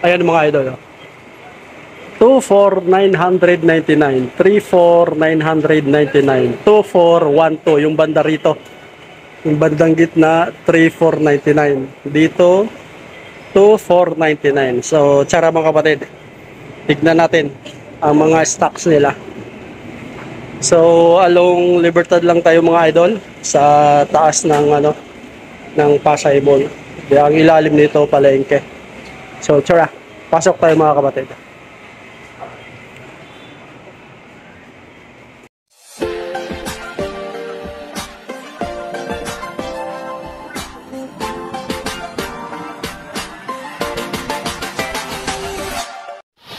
Ayan mga idol. 24,999, 34,999, 2412 yung banda rito. Yung bandang gitna 3499. Dito 2499. So tsara mga kapatid. Tignan natin ang mga stocks nila. So along Libertad lang tayo mga idol sa taas ng ng Pasay Mall. Ang ilalim nito palengke. So tsara, pasok tayo mga kapatid.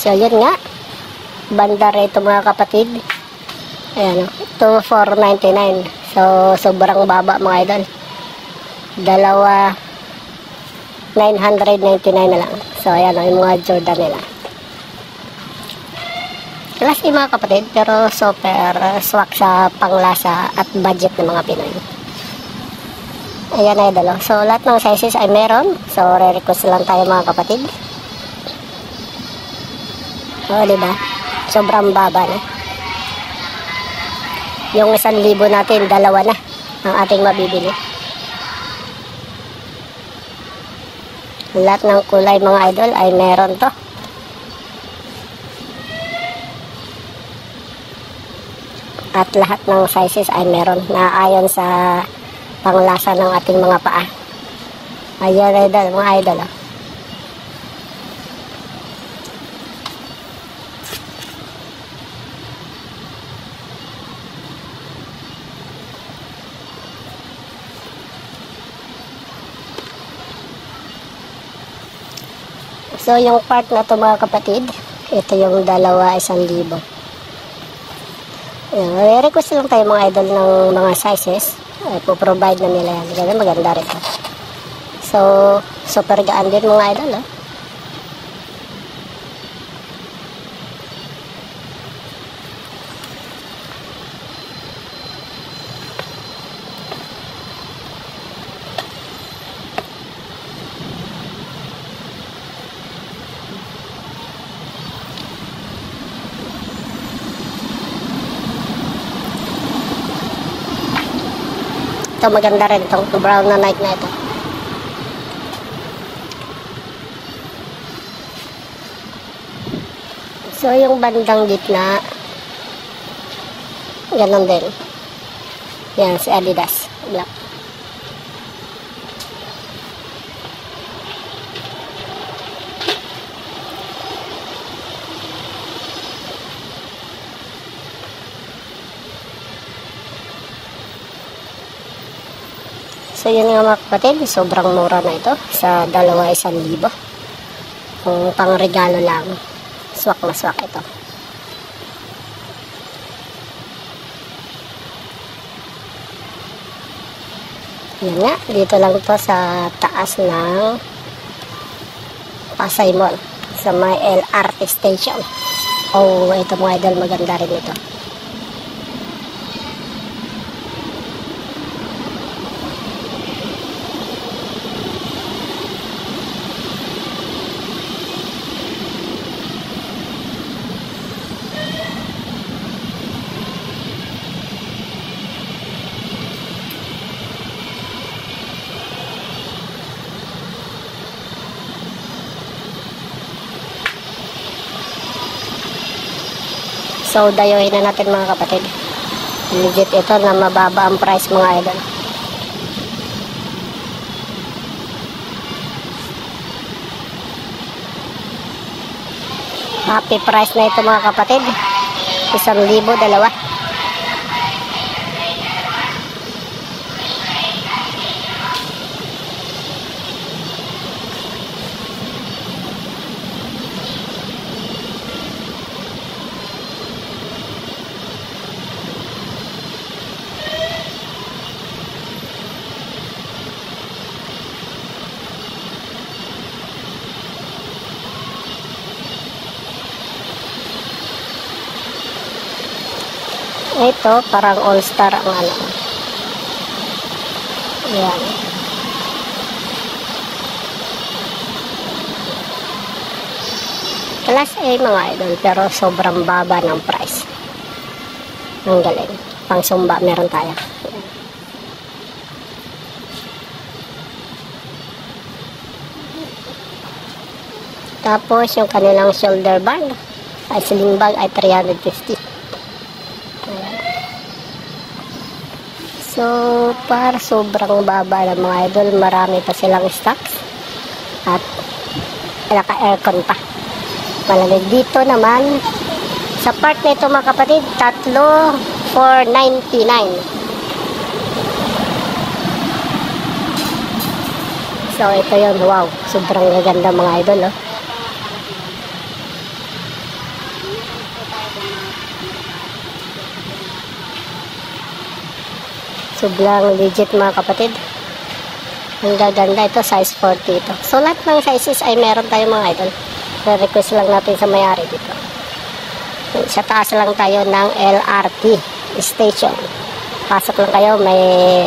So, yun nga. Banda rito mga kapatid. Ayan, 2,499. So, sobrang baba mga idol. Dalawa, 999 na lang. So, ayan yung mga Jordan nila. Class A mga kapatid, pero super swak sa panglasa at budget ng mga Pinoy. Ayan idol. So, lahat ng sizes ay meron. So, re-request lang tayo mga kapatid. O, diba? Sobrang baba na. Yung 1,000 natin, dalawa na ang ating mabibili. Lahat ng kulay mga idol ay meron to. At lahat ng sizes ay meron na ayon sa panglasa ng ating mga paa. Ayan idol, mga idol. So, yung part na to mga kapatid, ito yung dalawa, 1,000. Request lang tayo mga idol ng mga sizes. Po-provide na nila yan. Ganun, maganda rin. So, super gaan din mga idol. Ito maganda rin itong brown na Nike na ito. So yung bandang gitna, ganon din. Yan si Adidas black. So yun nga mga kapatid, sobrang mura na ito sa dalawa 1,000. Kung pang regalo lang, swak na swak ito. Yan nga, dito lang ito sa taas ng Pasay Mall, sa may LRT station. Oh, ito mga idol, maganda rin ito. So, dayuhin na natin mga kapatid. Legit ito na mababa ang price mga idol. Happy price na ito mga kapatid. 1,000, dalawa. Ito, parang all-star ang ano. Ayan. Class A mga idol, pero sobrang baba ng price. Ang galing. Pang sumba meron tayo. Tapos yung kanilang shoulder bag, ay sling bag ay 350. Ayan. So, para sobrang baba ng mga idol, marami pa silang stocks. At naka-aircon pa. Malamig dito naman. Sa part na ito mga kapatid, tatlo for 99. So, ito yun. Wow, sobrang gaganda mga idol. Oh. Sobrang legit mga kapatid. Ang gaganda ito, size 40 ito. So lahat ng sizes ay meron tayo mga idol. Re-request lang natin sa may-ari dito. Sa taas lang tayo ng LRT station. Pasok lang kayo,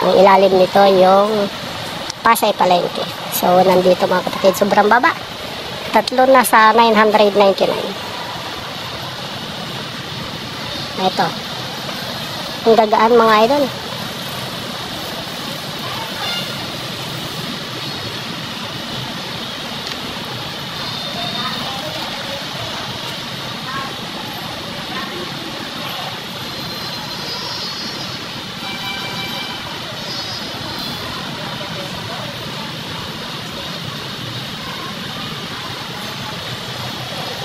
ang ilalim nito yung Pasay Palengke. So nandito mga kapatid, sobrang baba. Tatlo na sa 999. Ito. Ang gagaan mga idol.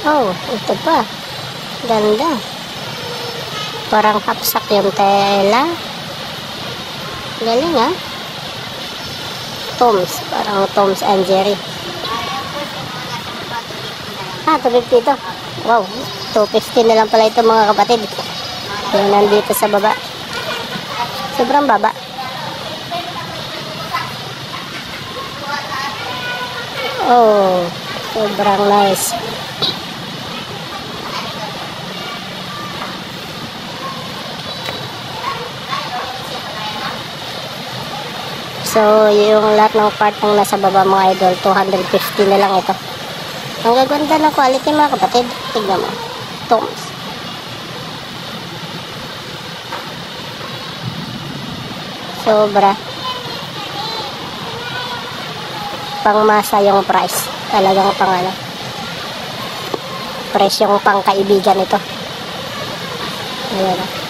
Oh, ito pa. Ganda. Parang hapsak yung tela. Galing ha. Toms. Parang Toms and Jerry. 250 ito. Wow. 250 na lang pala ito mga kapatid. Yung nandito sa baba. Sobrang baba. Oh. Sobrang nice. So, yung lahat ng part ng nasa baba mga idol, 250 na lang ito. Ang gaganda ng quality mga kapatid. Tignan mo. Toms. Sobra. Pangmasa yung price. Talagang presyong pangkaibigan ito. Ayan o.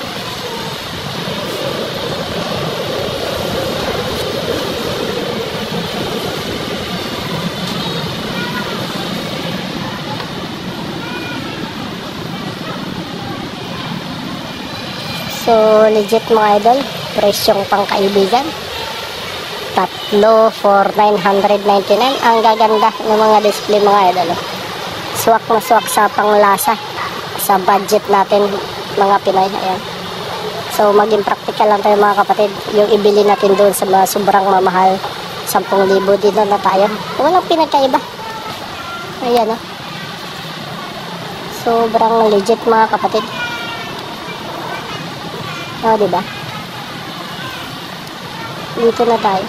So, legit mga idol. Presyong pangkaibigan. Tatlo for 999. Ang gaganda ng mga display mga idol. Swak na swak sa panglasa. Sa budget natin mga Pinoy. Ayan. So, maging practical lang tayo mga kapatid. Yung ibili natin doon sa mga sobrang mamahal. 10,000 dito na tayo. Walang pinagkaiba. Ayan o. Sobrang legit mga kapatid. Oh, diba? Dito na tayo.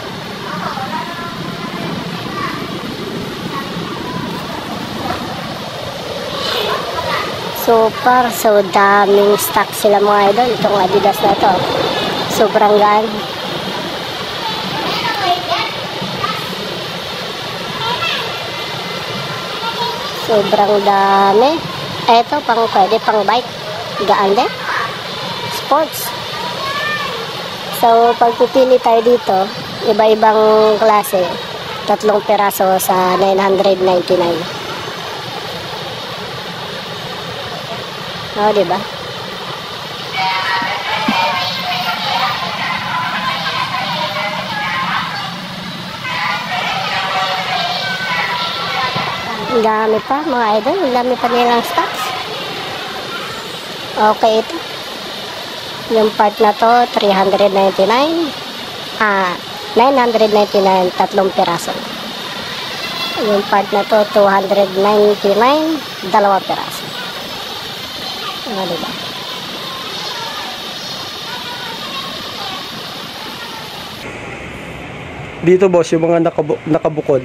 So daming stock sila mga idol. Itong Adidas na ito. Sobrang gaan. Sobrang dami. Ito, pwede pang bike. Gaan din. Sports. So, pagpipili tayo dito, iba-ibang klase, 3 peraso sa 999. Oh, diba? Dami pa, mga idol. Dami pa nilang stocks. Okay, ito. Yung part na to, 399. 999, 3 piraso. Yung part na to, 299, 2 piraso. Ano diba? Dito boss, yung mga nakabukod.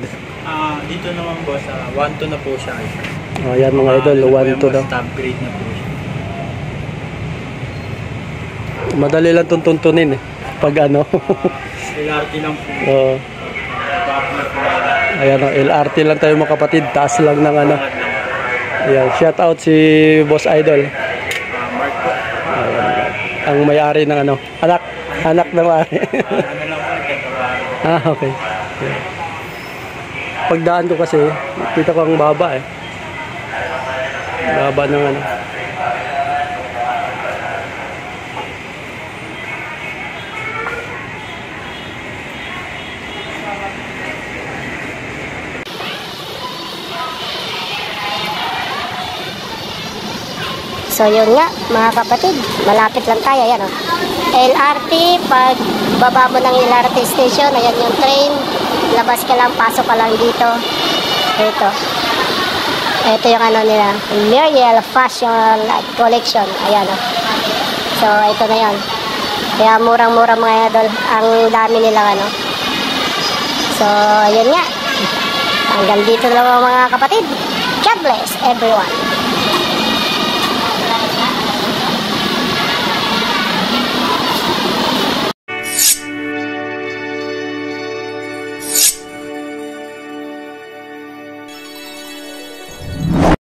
Dito naman boss, 1-2 na po siya. Oh, yan mga idol, 1 to daw. Top grade na po siya. Madali lang tuntunin eh. Pag ano. LRT lang po. Oo. Ayan, LRT lang tayo mga kapatid. Taas lang ng ano. Ayan, shout out si Boss Idol. Mark po. Ayan, ang may-ari ng ano. Anak na may-ari. Ano lang po, nagkakaroon. Okay. Ayan. Pagdaan ko kasi, kita ko ang baba eh. Baba ng ano. So yun nga, mga kapatid, malapit lang tayo. Ayan, oh. LRT, pag baba mo ng LRT station, ayan yung train. Labas ka lang, pasok ka lang dito. Ito yung ano nila, Muriel Fashion Collection. Ayan, oh. So ito na yan. Kaya murang-murang mga idol, ang dami nilang ano. So yun nga, hanggang dito lang mga kapatid. God bless everyone.